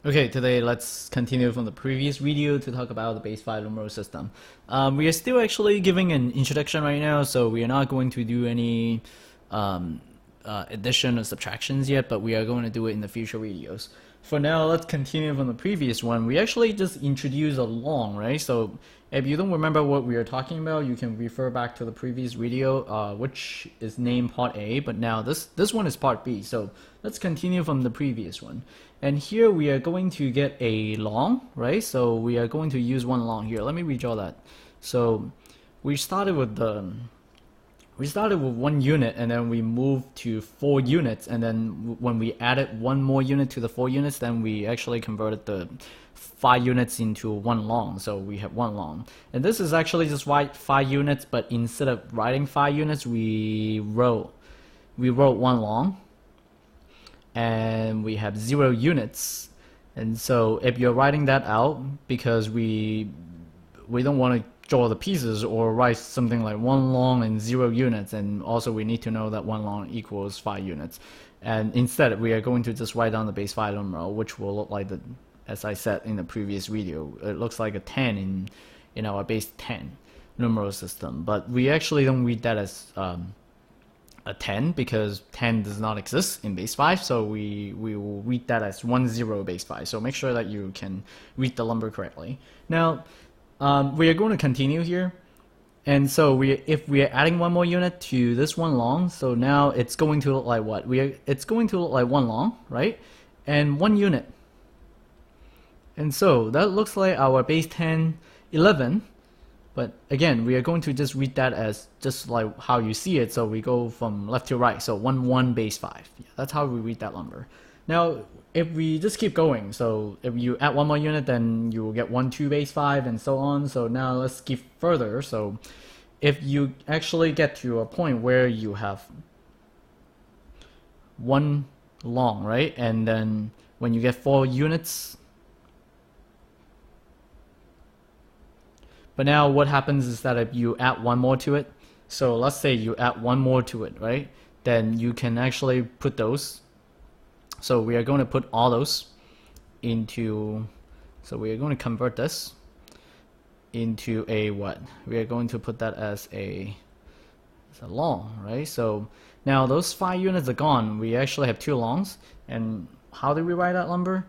Okay, today let's continue from the previous video to talk about the base 5 numeral system. We are still actually giving an introduction right now, so we are not going to do any um, addition or subtractions yet, but we are going to do it in the future videos. For now, let's continue from the previous one. We actually just introduced a long, right? So if you don't remember what we are talking about, you can refer back to the previous video, which is named part A, but now this one is part B. So let's continue from the previous one. And here we are going to get a long, right? So we are going to use one long here. Let me redraw that. So we started with one unit, and then we moved to 4 units, and then when we added one more unit to the 4 units, then we actually converted the 5 units into one long, so we have one long. And this is actually just 5 units, but instead of writing 5 units, we wrote one long, and we have 0 units. And so if you're writing that out, because we don't want to draw the pieces or write something like one long and 0 units, and also we need to know that one long equals 5 units, and instead we are going to just write down the base 5 numeral, which will look like the, as I said in the previous video, it looks like a 10 in our base 10 numeral system, but we actually don't read that as a 10 because 10 does not exist in base 5, so we will read that as 10 base 5. So make sure that you can read the number correctly. Now we are going to continue here, and so if we are adding one more unit to this one long, so now it's going to look like what? It's going to look like one long, right? And 1 unit. And so that looks like our base 10, 11. But again, we are going to just read that as just like how you see it. So we go from left to right. So 1 base 5. Yeah, that's how we read that number. Now, if we just keep going, so if you add one more unit, then you will get 2 base 5 and so on. So now let's skip further. So if you actually get to a point where you have 1 long, right? And then when you get 4 units, but now what happens is that if you add one more to it, so let's say you add one more to it, right? Then you can actually put those. So we are going to put all those into, so we are going to convert this into a what? We are going to put that as a long, right? So now those 5 units are gone. We actually have 2 longs. And how do we write that number?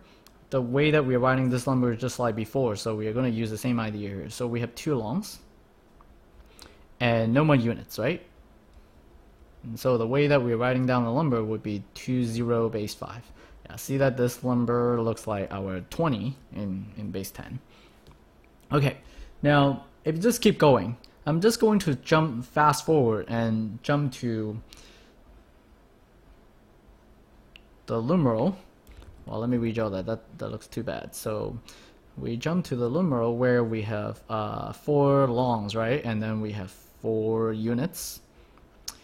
The way that we're writing this number is just like before, so we are going to use the same idea here. So we have 2 longs and no more units, right? And so the way that we're writing down the number would be 20 base 5. Yeah, see that this number looks like our 20 in base 10. Okay, now if you just keep going, I'm just going to jump fast forward and jump to the numeral. Well, let me redraw that looks too bad. So we jump to the numeral where we have 4 longs, right? And then we have 4 units.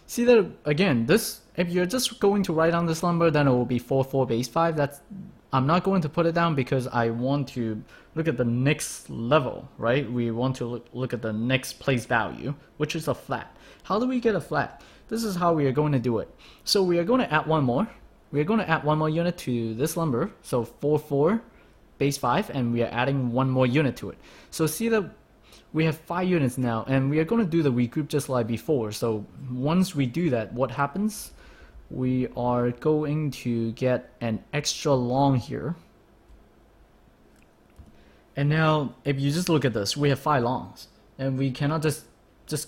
See that again, this, if you're just going to write down this number, then it will be 4 base 5. I'm not going to put it down because I want to look at the next level, right? We want to look at the next place value, which is a flat. How do we get a flat? This is how we are going to do it. So we are going to add one more. We're going to add one more unit to this number, so 4 base 5, and we are adding one more unit to it. So see that we have 5 units now, and we are going to do the regroup just like before. So once we do that, what happens? We are going to get an extra long here. And now, if you just look at this, we have 5 longs, and we cannot just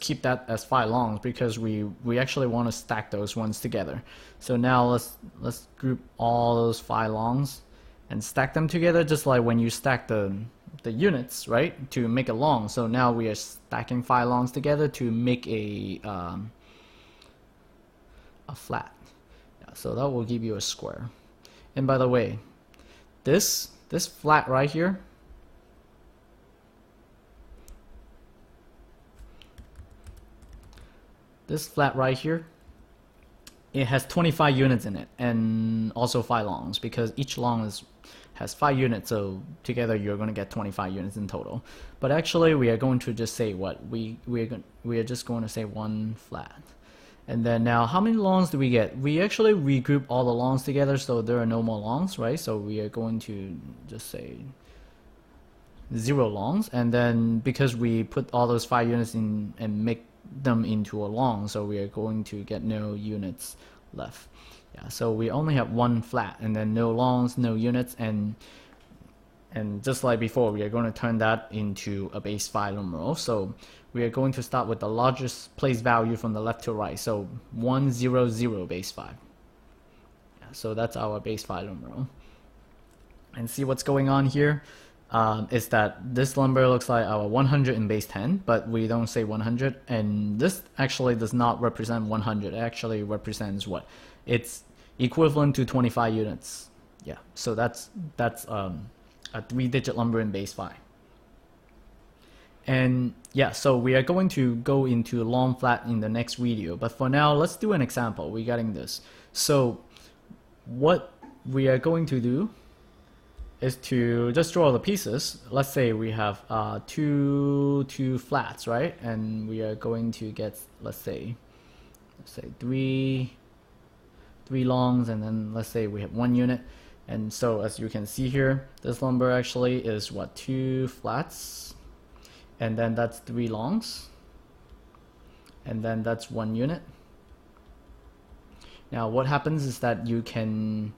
keep that as 5 longs because we actually want to stack those ones together. So now let's group all those 5 longs and stack them together just like when you stack the units, right, to make a long. So now we are stacking 5 longs together to make a flat. Yeah, so that will give you a square. And by the way, this flat right here, this flat right here, it has 25 units in it, and also 5 longs, because each long has 5 units, so together you're going to get 25 units in total. But actually we are going to just say what? We are just going to say 1 flat. And then now, how many longs do we get? We actually regroup all the longs together, so there are no more longs, right? So we are going to just say 0 longs, and then because we put all those 5 units in and make them into a long, so we are going to get no units left. Yeah, so we only have 1 flat, and then no longs, no units, and just like before, we are going to turn that into a base 5 numeral. So we are going to start with the largest place value from the left to right. So 100 base 5. Yeah, so that's our base 5 numeral. And see what's going on here is that this number looks like our 100 in base 10, but we don't say 100. And this actually does not represent 100. It actually represents what? It's equivalent to 25 units. Yeah, so that's a 3-digit number in base 5. And yeah, so we are going to go into long flat in the next video, but for now, let's do an example regarding this. So what we are going to do is to just draw the pieces. Let's say we have two flats, right? And we are going to get, let's say three longs, and then let's say we have 1 unit. And so as you can see here, this number actually is what, 2 flats, and then that's 3 longs, and then that's 1 unit. Now what happens is that you can,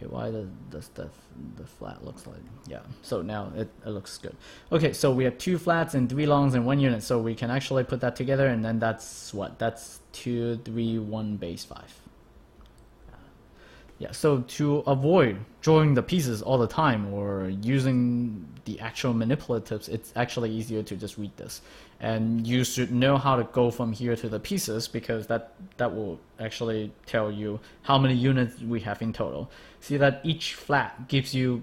wait, why does the flat looks like, yeah, so now it looks good. Okay, so we have 2 flats and 3 longs and 1 unit, so we can actually put that together, and then that's what, that's 2, 3, 1 base 5. Yeah, so to avoid drawing the pieces all the time or using the actual manipulatives, it's actually easier to just read this. And you should know how to go from here to the pieces, because that will actually tell you how many units we have in total. See that each flat gives you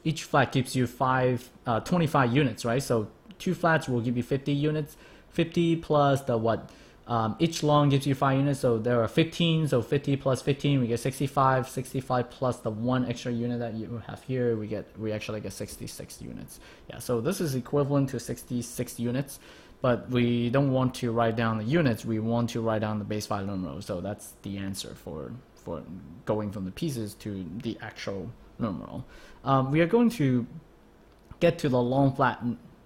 25 units, right? So 2 flats will give you 50 units, 50 plus the what? Each long gives you 5 units, so there are 15, so 50 plus 15, we get 65, 65 plus the 1 extra unit that you have here, we actually get 66 units. Yeah, so this is equivalent to 66 units, but we don't want to write down the units, we want to write down the base 5 numeral, so that's the answer for going from the pieces to the actual numeral. We are going to get to the long flat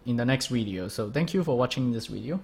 in the next video, so thank you for watching this video.